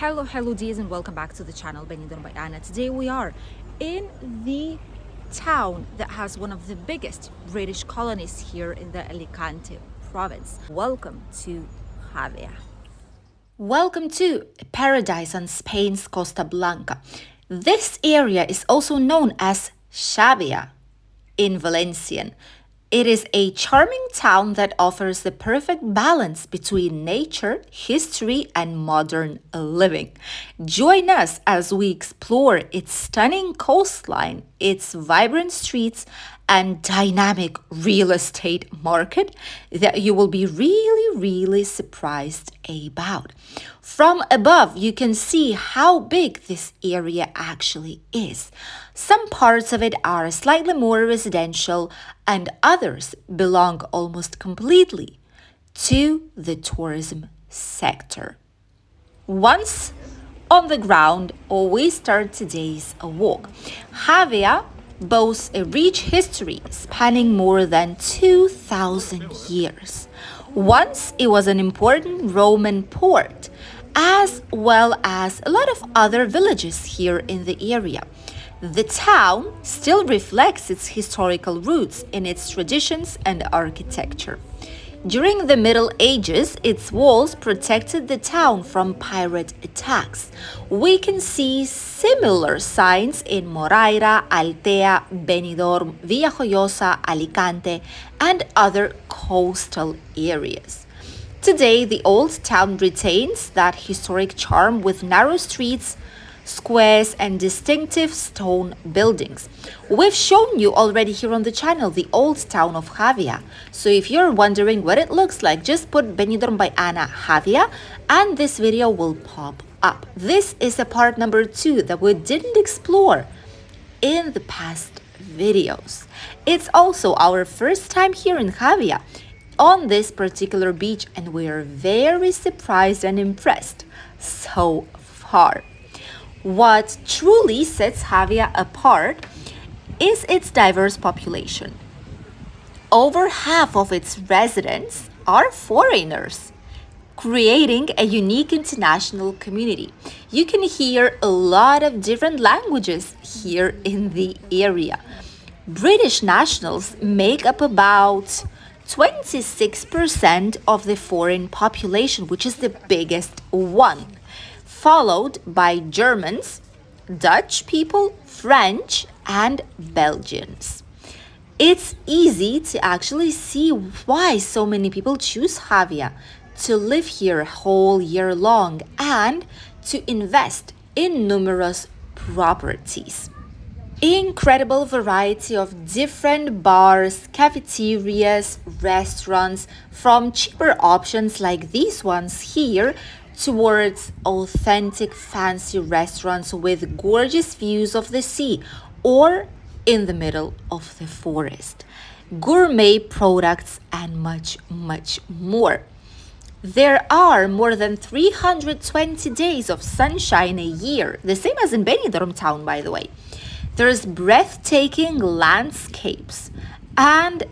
Hello dears, and welcome back to the channel Benidorm by Anna. Today we are in the town that has one of the biggest British colonies here in the Alicante province. Welcome to Javea. Welcome to paradise on Spain's Costa Blanca. This area is also known as Xabia in Valencian. It is a charming town that offers the perfect balance between nature, history, and modern living. Join us as we explore its stunning coastline, its vibrant streets, and dynamic real estate market that you will be really surprised about. From above, you can see how big this area actually is. Some parts of it are slightly more residential, and others belong almost completely to the tourism sector. Once on the ground, we start today's walk. Javea boasts a rich history spanning more than 2,000 years. Once it was an important Roman port, as well as a lot of other villages here in the area. The town still reflects its historical roots in its traditions and architecture. During the Middle Ages, its walls protected the town from pirate attacks. We can see similar signs in Moraira, Altea, Benidorm, Villajoyosa, Alicante, and other coastal areas. Today, the old town retains that historic charm with narrow streets, squares, and distinctive stone buildings. We've shown you already here on the channel the old town of Javea. So if you're wondering what it looks like, just put Benidorm by Anna Javea and this video will pop up. This is a part number 2 that we didn't explore in the past videos. It's also our first time here in Javea on this particular beach, and we're very surprised and impressed so far. What truly sets Javea apart is its diverse population. Over half of its residents are foreigners, creating a unique international community. You can hear a lot of different languages here in the area. British nationals make up about 26% of the foreign population, which is the biggest one, followed by Germans, Dutch people, French, and Belgians. It's easy to actually see why so many people choose Javea to live here a whole year long and to invest in numerous properties. Incredible variety of different bars, cafeterias, restaurants, from cheaper options like these ones here towards authentic fancy restaurants with gorgeous views of the sea or in the middle of the forest, gourmet products, and much more. There are more than 320 days of sunshine a year, the same as in Benidorm town, by the way. There's breathtaking landscapes and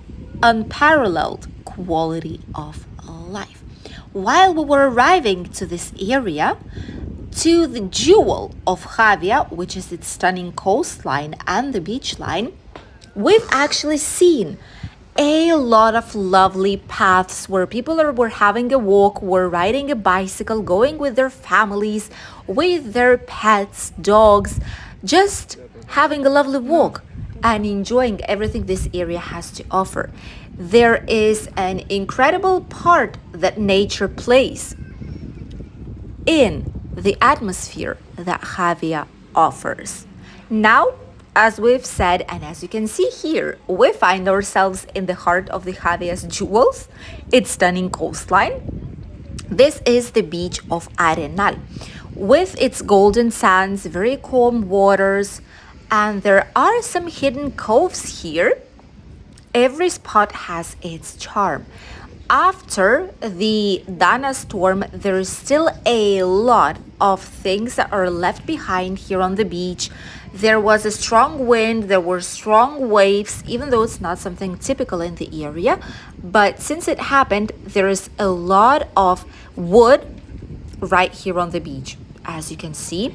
unparalleled quality of life. While we were arriving to this area, to the jewel of Javea, which is its stunning coastline and the beach line, we've actually seen a lot of lovely paths where people were having a walk, were riding a bicycle, going with their families, with their pets, dogs, just having a lovely walk and enjoying everything this area has to offer. There is an incredible part that nature plays in the atmosphere that Javea offers. Now, as we've said, and as you can see here, we find ourselves in the heart of the Javea's jewels, its stunning coastline. This is the beach of Arenal, with its golden sands, very calm waters, and there are some hidden coves here. Every spot has its charm. After the Dana storm, there is still a lot of things that are left behind here on the beach. There was a strong wind, there were strong waves, even though it's not something typical in the area. But since it happened, there is a lot of wood right here on the beach. as you can see.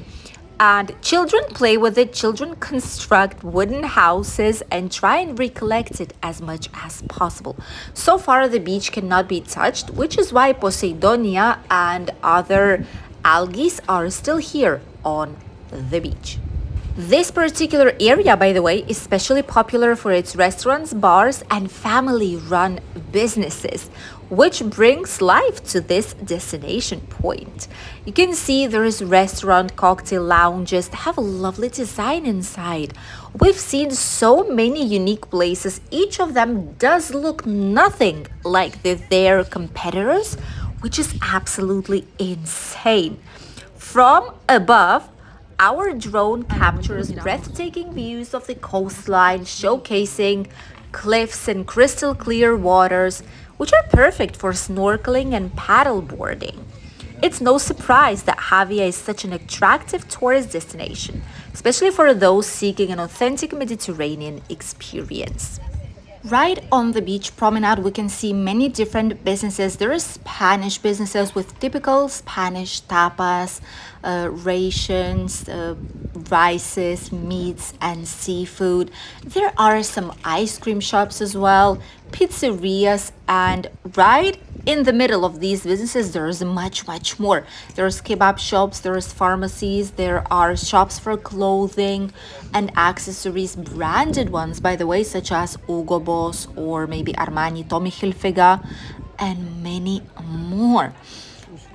And children play with it, children construct wooden houses and try and recollect it as much as possible. So far, the beach cannot be touched, which is why Poseidonia and other algae are still here on the beach. This particular area, by the way, is especially popular for its restaurants, bars, and family-run businesses, which brings life to this destination point. You can see there is restaurant, cocktail lounges that have a lovely design inside. We've seen so many unique places. Each of them does look nothing like their competitors, which is absolutely insane. From above, our drone captures breathtaking views of the coastline, showcasing cliffs and crystal clear waters, which are perfect for snorkeling and paddle boarding. It's no surprise that Xabia is such an attractive tourist destination, especially for those seeking an authentic Mediterranean experience. Right on the beach promenade, we can see many different businesses. There are Spanish businesses with typical Spanish tapas, rations, rices, meats, and seafood. There are some ice cream shops as well, pizzerias, and right in the middle of these businesses, there's much more. There's kebab shops, there's pharmacies, there are shops for clothing and accessories, branded ones, by the way, such as Hugo Boss or maybe Armani, Tommy Hilfiger, and many more.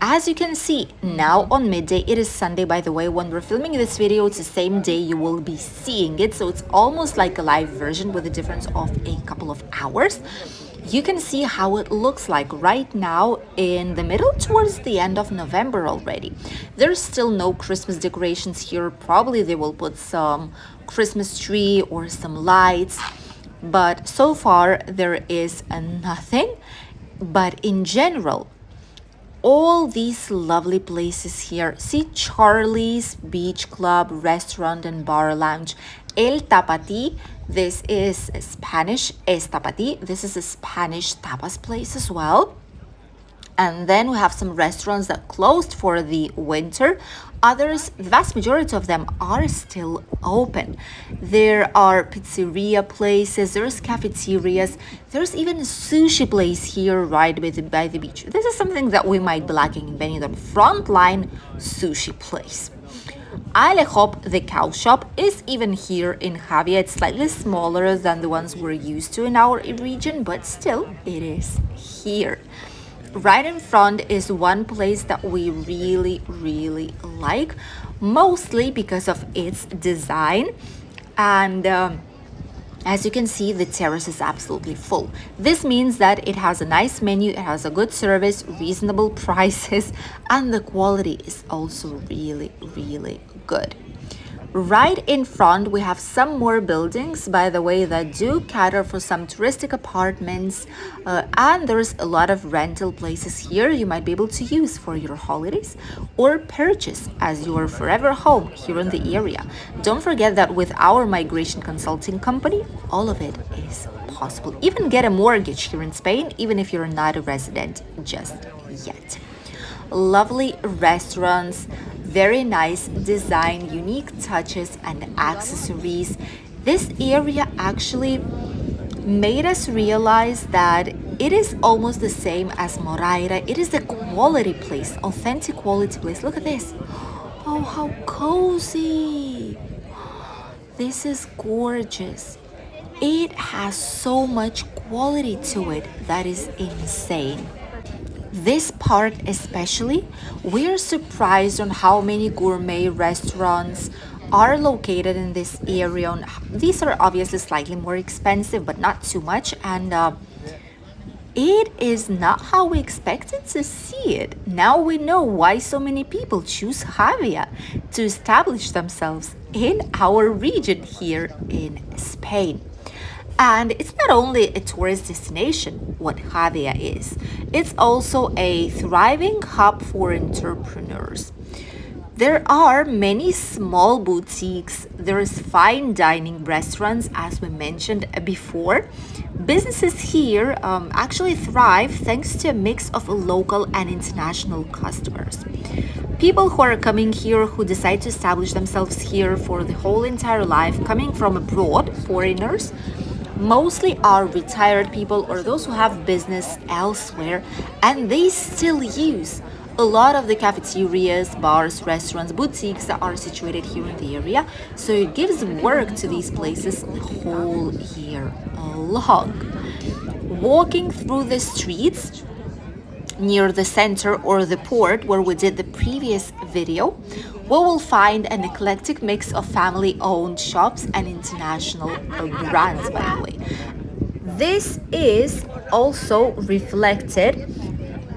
As you can see, now on midday, it is Sunday, by the way, when we're filming this video, it's the same day you will be seeing it. So it's almost like a live version with a difference of a couple of hours. You can see how it looks like right now in the middle towards the end of November already. There's still no Christmas decorations here. Probably they will put some Christmas tree or some lights, but so far there is nothing. But in general, all these lovely places here. See, Charlie's Beach Club, Restaurant and Bar Lounge. El Tapati, this is Spanish. Es Tapati, this is a Spanish tapas place as well. And then we have some restaurants that closed for the winter. Others, the vast majority of them are still open. There are pizzeria places, there's cafeterias, there's even a sushi place here right by the beach. This is something that we might be lacking in Benidorm. Frontline sushi place. Alejop, the cow shop, is even here in Xabia. It's slightly smaller than the ones we're used to in our region, but still, it is here. Right in front is one place that we really like, mostly because of its design. And as you can see, the terrace is absolutely full. This means that it has a nice menu, it has a good service, reasonable prices, and the quality is also really good. Right in front, we have some more buildings, by the way, that do cater for some touristic apartments, and there's a lot of rental places here you might be able to use for your holidays or purchase as your forever home here in the area. Don't forget that with our migration consulting company, all of it is possible. Even get a mortgage here in Spain, even if you're not a resident just yet. Lovely restaurants, very nice design, unique touches and accessories. This area actually made us realize that it is almost the same as Moraira. It is a quality place, authentic quality place. Look at this. Oh, how cozy. This is gorgeous. It has so much quality to it that is insane. This part especially, we're surprised on how many gourmet restaurants are located in this area. These are obviously slightly more expensive, but not too much. And it is not how we expected to see it. Now we know why so many people choose Xabia to establish themselves in our region here in Spain. And it's not only a tourist destination, what Xabia is. It's also a thriving hub for entrepreneurs. There are many small boutiques, there is fine dining restaurants, as we mentioned before, Businesses here actually thrive thanks to a mix of local and international customers. People who are coming here, who decide to establish themselves here for the whole entire life, coming from abroad, foreigners, mostly are retired people or those who have business elsewhere, and they still use a lot of the cafeterias, bars, restaurants, boutiques that are situated here in the area. So it gives work to these places the whole year long. Walking through the streets near the center or the port where we did the previous video, we will find an eclectic mix of family-owned shops and international brands, by the way. This is also reflected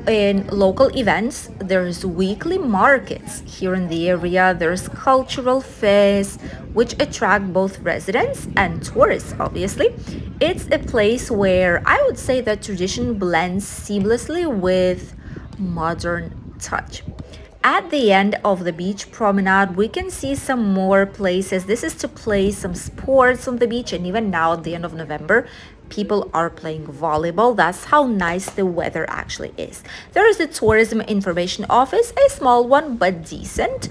in local events. There's weekly markets here in the area. There's cultural fairs which attract both residents and tourists, obviously. It's a place where I would say that tradition blends seamlessly with modern touch. At the end of the beach promenade, we can see some more places. This is to play some sports on the beach, and even now at the end of November, people are playing volleyball. That's how nice the weather actually is. There is a tourism information office, a small one but decent.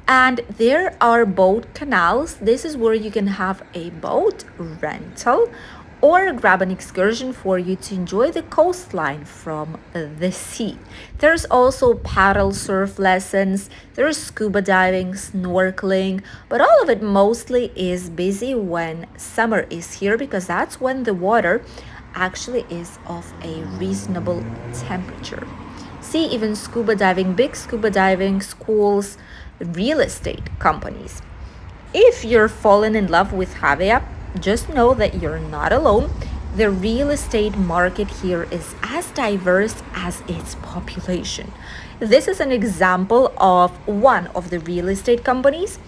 And there are boat canals. This is where you can have a boat rental or grab an excursion for you to enjoy the coastline from the sea. There's also paddle surf lessons, there's scuba diving, snorkeling, but all of it mostly is busy when summer is here, because that's when the water actually is of a reasonable temperature. See, even scuba diving, big scuba diving schools, real estate companies. If you're fallen in love with Xabia, just know that you're not alone. The real estate market here is as diverse as its population. This is an example of one of the real estate companies.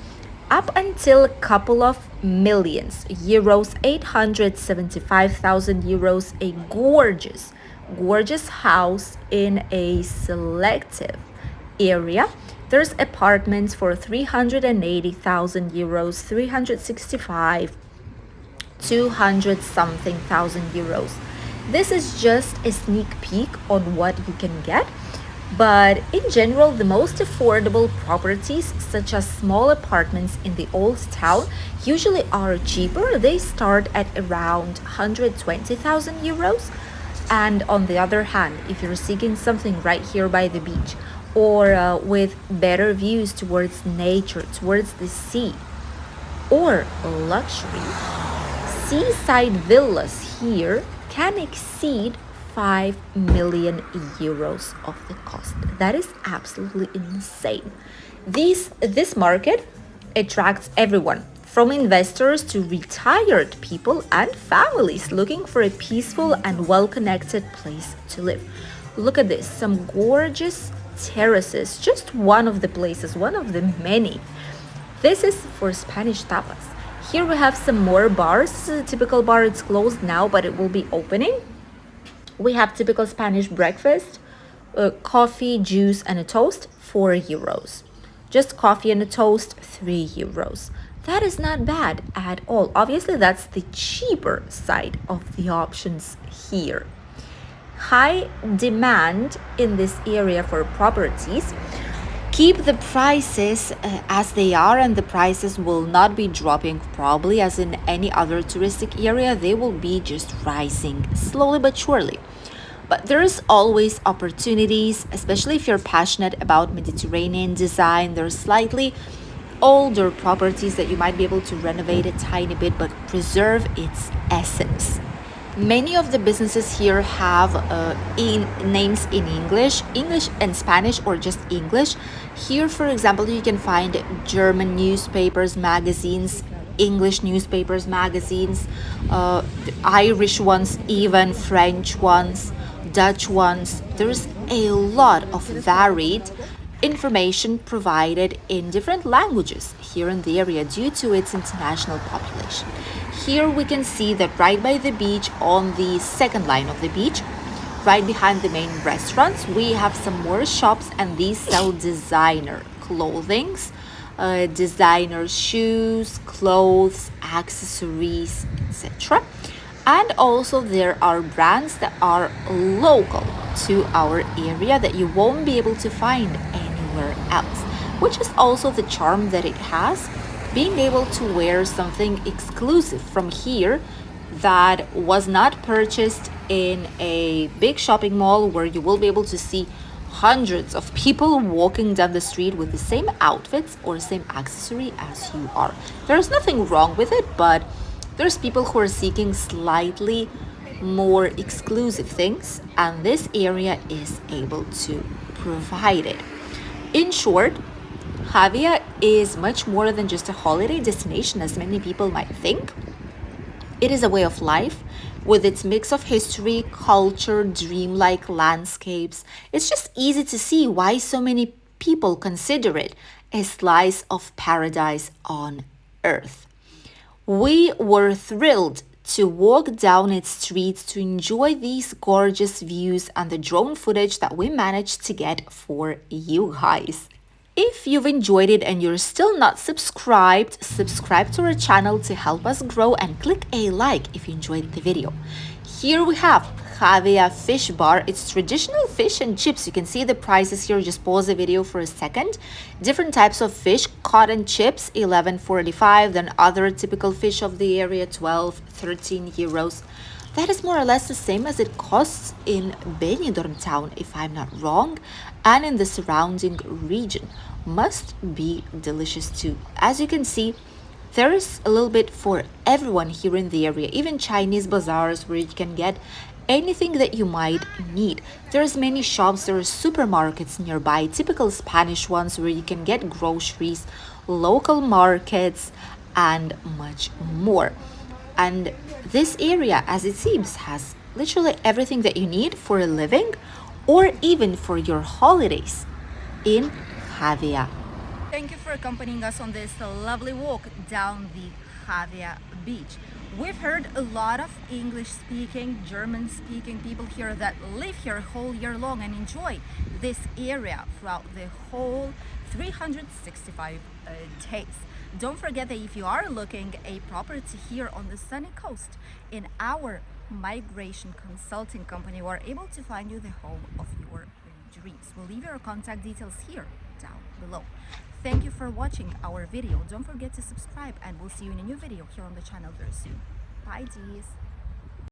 Up until a couple of millions euros, 875,000 euros, a gorgeous house in a selective area. There's apartments for 380,000 euros, 365, 200 something thousand euros. This is just a sneak peek on what you can get, but in general, the most affordable properties, such as small apartments in the old town, usually are cheaper. They start at around 120,000 euros. And on the other hand, if you're seeking something right here by the beach, or with better views towards nature, towards the sea, or luxury, seaside villas here can exceed 5 million euros of the cost. That is absolutely insane. This market attracts everyone, from investors to retired people and families looking for a peaceful and well-connected place to live. Look at this, some gorgeous terraces, just one of the places, one of the many. This is for Spanish tapas. Here we have some more bars. This is a typical bar. It's closed now, but it will be opening. We have typical Spanish breakfast, coffee, juice, and a toast, 4 euros. Just coffee and a toast, 3 euros. That is not bad at all. Obviously, that's the cheaper side of the options here. High demand in this area for properties. Keep the prices as they are, and the prices will not be dropping probably as in any other touristic area. They will be just rising slowly but surely. But there's always opportunities, especially if you're passionate about Mediterranean design. There's slightly older properties that you might be able to renovate a tiny bit but preserve its essence. Many of the businesses here have names in English and Spanish, or just English. Here, for example, you can find German newspapers, magazines, English newspapers, magazines, Irish ones, even French ones, Dutch ones. There's a lot of varied information provided in different languages here in the area due to its international population. Here we can see that right by the beach, on the second line of the beach, right behind the main restaurants, we have some more shops, and these sell designer clothings, designer shoes, clothes, accessories, etc. And also there are brands that are local to our area that you won't be able to find anywhere else, which is also the charm that it has, being able to wear something exclusive from here that was not purchased in a big shopping mall where you will be able to see hundreds of people walking down the street with the same outfits or same accessory as you are. There's nothing wrong with it, but there's people who are seeking slightly more exclusive things, and this area is able to provide it. In short, Javea is much more than just a holiday destination, as many people might think. It is a way of life with its mix of history, culture, dreamlike landscapes. It's just easy to see why so many people consider it a slice of paradise on earth. We were thrilled to walk down its streets to enjoy these gorgeous views and the drone footage that we managed to get for you guys. If you've enjoyed it and you're still not subscribed, subscribe to our channel to help us grow and click a like if you enjoyed the video. Here we have Xabia fish bar. It's traditional fish and chips. You can see the prices here. Just pause the video for a second. Different types of fish. Cotton chips, 11.45. Then other typical fish of the area, 12, 13 euros. That is more or less the same as it costs in Benidorm town, if I'm not wrong, and in the surrounding region. Must be delicious too. As you can see, there is a little bit for everyone here in the area, even Chinese bazaars where you can get anything that you might need. There's many shops, there are supermarkets nearby, typical Spanish ones where you can get groceries, local markets, and much more. And this area, as it seems, has literally everything that you need for a living or even for your holidays in Javea. Thank you for accompanying us on this lovely walk down the Javea beach. We've heard a lot of English-speaking, German-speaking people here that live here whole year long and enjoy this area throughout the whole 365 days. Don't forget that if you are looking a property here on the sunny coast, in our migration consulting company, we're able to find you the home of your dreams. We'll leave your contact details here down below. Thank you for watching our video. Don't forget to subscribe, and we'll see you in a new video here on the channel very soon. Bye, Dees.